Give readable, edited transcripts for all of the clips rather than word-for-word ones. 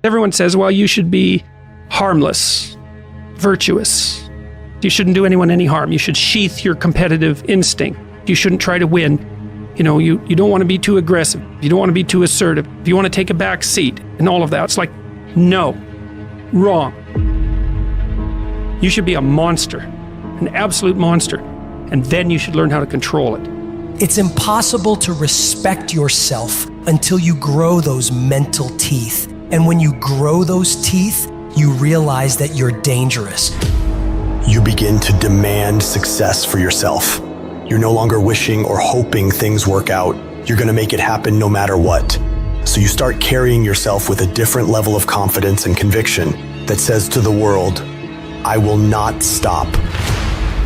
Everyone says, well, you should be harmless, virtuous. You shouldn't do anyone any harm. You should sheath your competitive instinct. You shouldn't try to win. You know, you don't want to be too aggressive. You don't want to be too assertive. You want to take a back seat and all of that. It's like, no, wrong. You should be a monster, an absolute monster, and then you should learn how to control it. It's impossible to respect yourself until you grow those mental teeth. And when you grow those teeth, you realize that you're dangerous. You begin to demand success for yourself. You're no longer wishing or hoping things work out. You're going to make it happen no matter what. So you start carrying yourself with a different level of confidence and conviction that says to the world, I will not stop.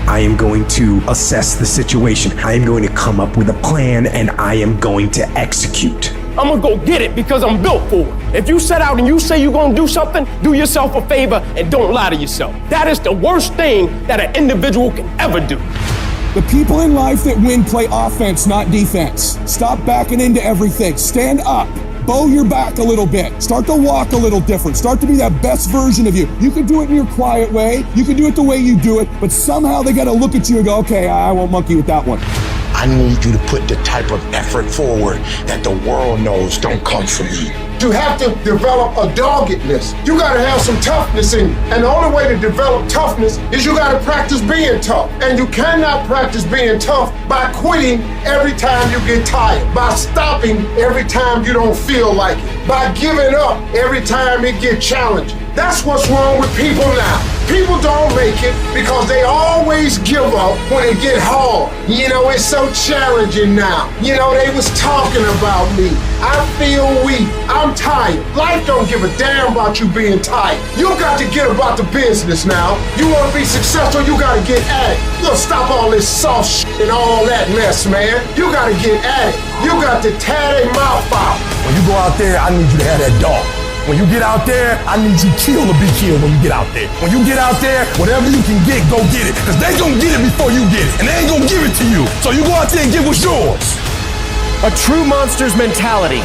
I am going to assess the situation. I am going to come up with a plan, and I am going to execute. I'm gonna go get it because I'm built for it. If you set out and you say you're gonna do something, do yourself a favor and don't lie to yourself. That is the worst thing that an individual can ever do. The people in life that win play offense, not defense. Stop backing into everything. Stand up. Bow your back a little bit. Start to walk a little different. Start to be that best version of you. You can do it in your quiet way. You can do it the way you do it, but somehow they got to look at you and go, okay, I won't monkey with that one. I need you to put the type of effort forward that the world knows don't come from you. You have to develop a doggedness. You gotta have some toughness in you. And the only way to develop toughness is you gotta practice being tough. And you cannot practice being tough by quitting every time you get tired, by stopping every time you don't feel like it, by giving up every time it gets challenging. That's what's wrong with people now. People don't make it because they always give up when it get hard. You know, it's so challenging now. You know, they was talking about me. I feel weak. I'm tired. Life don't give a damn about you being tired. You got to get about the business now. You want to be successful, you got to get at it. You got to stop all this soft shit and all that mess, man. You got to get at it. You got to tear their mouth out. When you go out there, I need you to have that dog. When you get out there, I need you killed to be killed when you get out there. When you get out there, whatever you can get, go get it. Because they gonna get it before you get it. And they ain't gonna give it to you. So you go out there and get what's yours. A true monster's mentality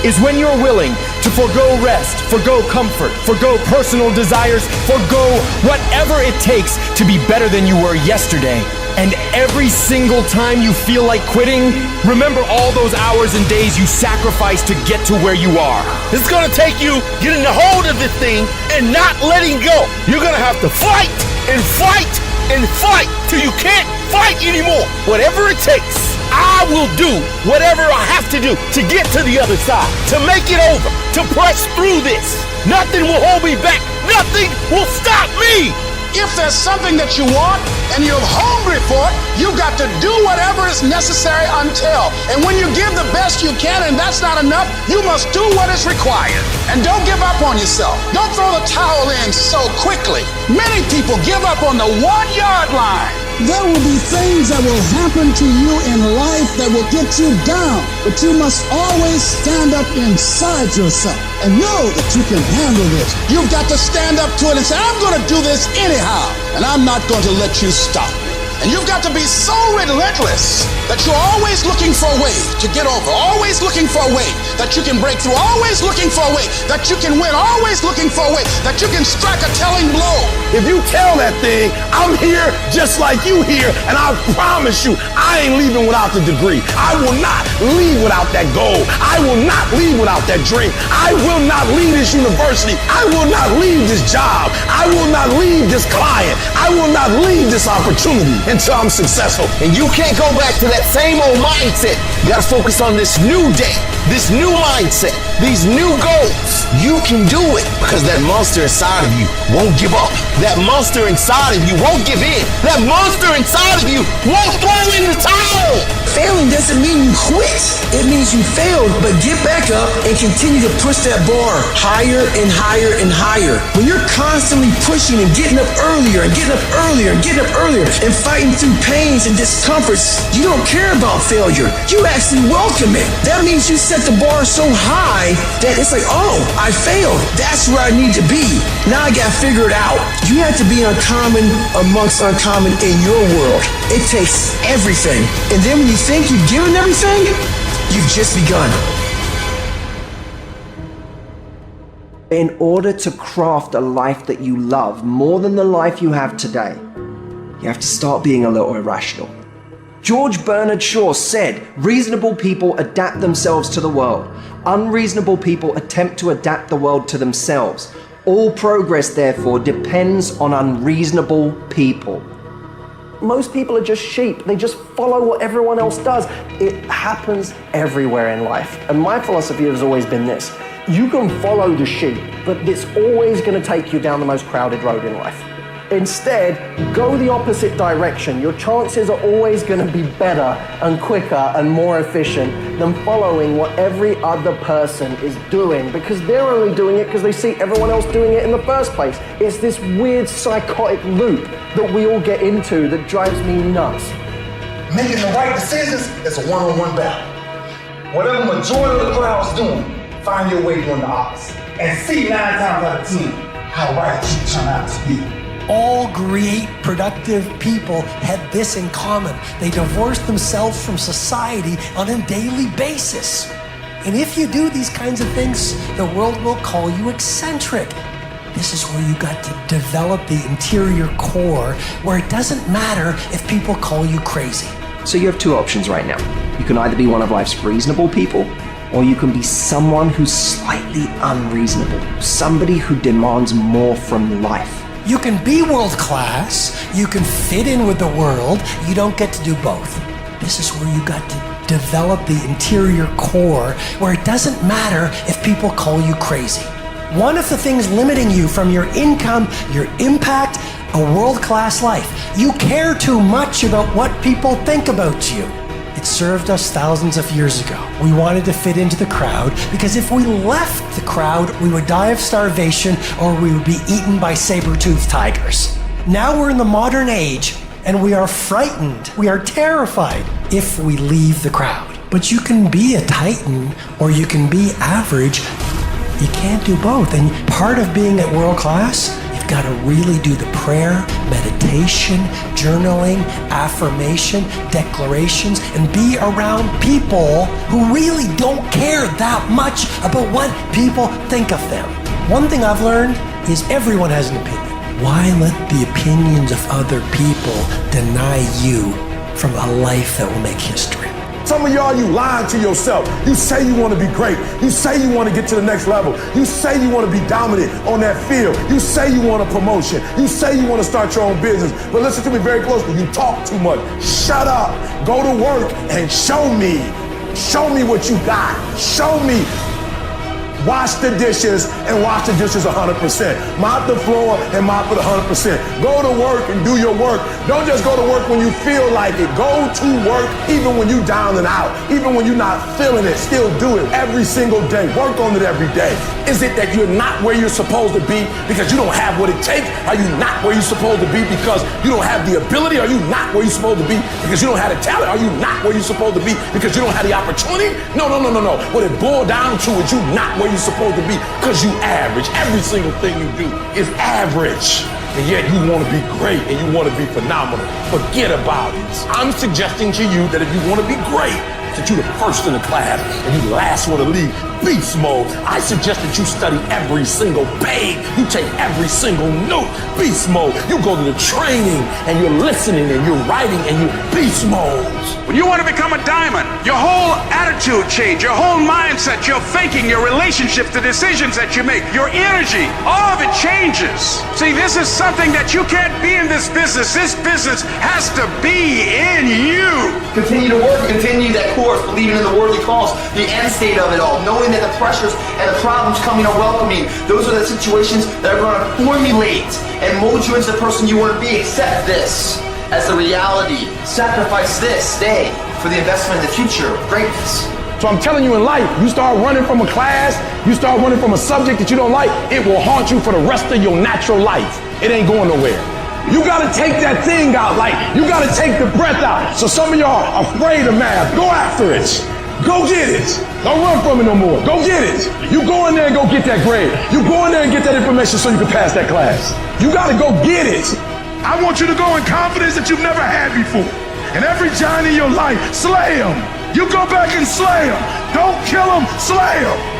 is when you're willing to forgo rest, forgo comfort, forgo personal desires, forgo whatever it takes to be better than you were yesterday. And every single time you feel like quitting, remember all those hours and days you sacrificed to get to where you are. It's gonna take you getting a hold of this thing and not letting go. You're gonna have to fight and fight and fight till you can't fight anymore. Whatever it takes, I will do whatever I have to do to get to the other side, to make it over, to press through this. Nothing will hold me back. Nothing will stop me. If there's something that you want and you're hungry for it, you got to do whatever is necessary until. And when you give the best you can and that's not enough, you must do what is required. And don't give up on yourself. Don't throw the towel in so quickly. Many people give up on the 1-yard line. There will be things that will happen to you in life that will get you down, but you must always stand up inside yourself and know that you can handle this. You've got to stand up to it and say, I'm going to do this anyhow, and I'm not going to let you stop me. And you've got to be so relentless that you're always looking for a way to get over, always looking for a way that you can break through, always looking for a way that you can win, always looking for a way that you can strike a telling blow. If you tell that thing, I'm here just like you here, and I promise you, I ain't leaving without the degree. I will not leave without that goal. I will not leave without that dream. I will not leave this university. I will not leave this job. I will not leave this client. I will not leave this opportunity until I'm successful. And you can't go back to that same old mindset. You gotta focus on this new day, this new mindset, these new goals. You can do it because that monster inside of you won't give up. That monster inside of you won't give in. That monster inside of you won't throw in the towel. Failing doesn't mean you quit. It means you failed, but get back up and continue to push that bar higher and higher and higher. When you're constantly pushing and getting up earlier and getting up earlier and getting up earlier and fighting through pains and discomforts, you don't care about failure. You actually welcome it. That means you set the bar so high that it's like, oh, I failed. That's where I need to be. Now I gotta figure it out. You have to be uncommon amongst uncommon in your world. It takes everything. And then when you think you've given everything, you've just begun. In order to craft a life that you love more than the life you have today, you have to start being a little irrational. George Bernard Shaw said, reasonable people adapt themselves to the world. Unreasonable people attempt to adapt the world to themselves. All progress, therefore, depends on unreasonable people. Most people are just sheep. They just follow what everyone else does. It happens everywhere in life. And my philosophy has always been this. You can follow the sheep, but it's always going to take you down the most crowded road in life. Instead, go the opposite direction. Your chances are always going to be better and quicker and more efficient than following what every other person is doing, because they're only doing it because they see everyone else doing it in the first place. It's this weird psychotic loop that we all get into that drives me nuts. Making the right decisions is a one-on-one battle. Whatever the majority of the crowd's doing, find your way doing the opposite. And see 9 times out of 10 how right you turn out to be. All great, productive people had this in common. They divorced themselves from society on a daily basis. And if you do these kinds of things, the world will call you eccentric. This is where you got to develop the interior core, where it doesn't matter if people call you crazy. So you have two options right now. You can either be one of life's reasonable people, or you can be someone who's slightly unreasonable, somebody who demands more from life. You can be world class, you can fit in with the world, you don't get to do both. This is where you got to develop the interior core, where it doesn't matter if people call you crazy. One of the things limiting you from your income, your impact, a world-class life. You care too much about what people think about you. It served us thousands of years ago. We wanted to fit into the crowd because if we left the crowd, we would die of starvation or we would be eaten by saber-toothed tigers. Now we're in the modern age and we are frightened, we are terrified if we leave the crowd. But you can be a titan or you can be average. You can't do both. And part of being at world class, you've got to really do the prayer, meditation, journaling, affirmation, declarations, and be around people who really don't care that much about what people think of them. One thing I've learned is everyone has an opinion. Why let the opinions of other people deny you from a life that will make history? Some of y'all, you lying to yourself. You say you want to be great. You say you want to get to the next level. You say you want to be dominant on that field. You say you want a promotion. You say you want to start your own business. But listen to me very closely. You talk too much. Shut up. Go to work and show me. Show me what you got. Show me. Wash the dishes and wash the dishes 100%. Mop the floor and mop it 100%. Go to work and do your work. Don't just go to work when you feel like it. Go to work even when you're down and out. Even when you're not feeling it, still do it every single day. Work on it every day. Is it that you're not where you're supposed to be because you don't have what it takes? Are you not where you're supposed to be because you don't have the ability? Are you not where you're supposed to be because you don't have the talent? Are you not where you're supposed to be because you don't have the opportunity? No. What it boiled down to is you not where you're supposed to be because you average. Every single thing you do is average. And yet you want to be great and you want to be phenomenal. Forget about it. I'm suggesting to you that if you want to be great, that you're the first in the class and you the last one to leave beast mode, I suggest that you study every single page. You take every single note, beast mode. You go to the training and you're listening and you're writing and you're beast mode. When you want to become a diamond, your whole attitude change, your whole mindset, your thinking, your relationships, the decisions that you make, your energy, all of it changes. See, this is something that you can't be in this business. This business has to be in you. Continue to work, continue that course, believing in the worldly cause, the end state of it all, knowing that the pressures and the problems coming are welcoming. Those are the situations that are going to formulate and mold you into the person you want to be. Accept this as the reality. Sacrifice this day for the investment in the future of greatness. So I'm telling you, in life, you start running from a class, you start running from a subject that you don't like, it will haunt you for the rest of your natural life. It ain't going nowhere. You gotta take that thing out, like you gotta take the breath out. So some of y'all are afraid of math. Go after it. Go get it. Don't run from it no more. Go get it. You go in there and go get that grade. You go in there and get that information so you can pass that class. You gotta go get it. I want you to go in confidence that you've never had before. And every giant in your life, slay him. You go back and slay him. Don't kill him, slay him.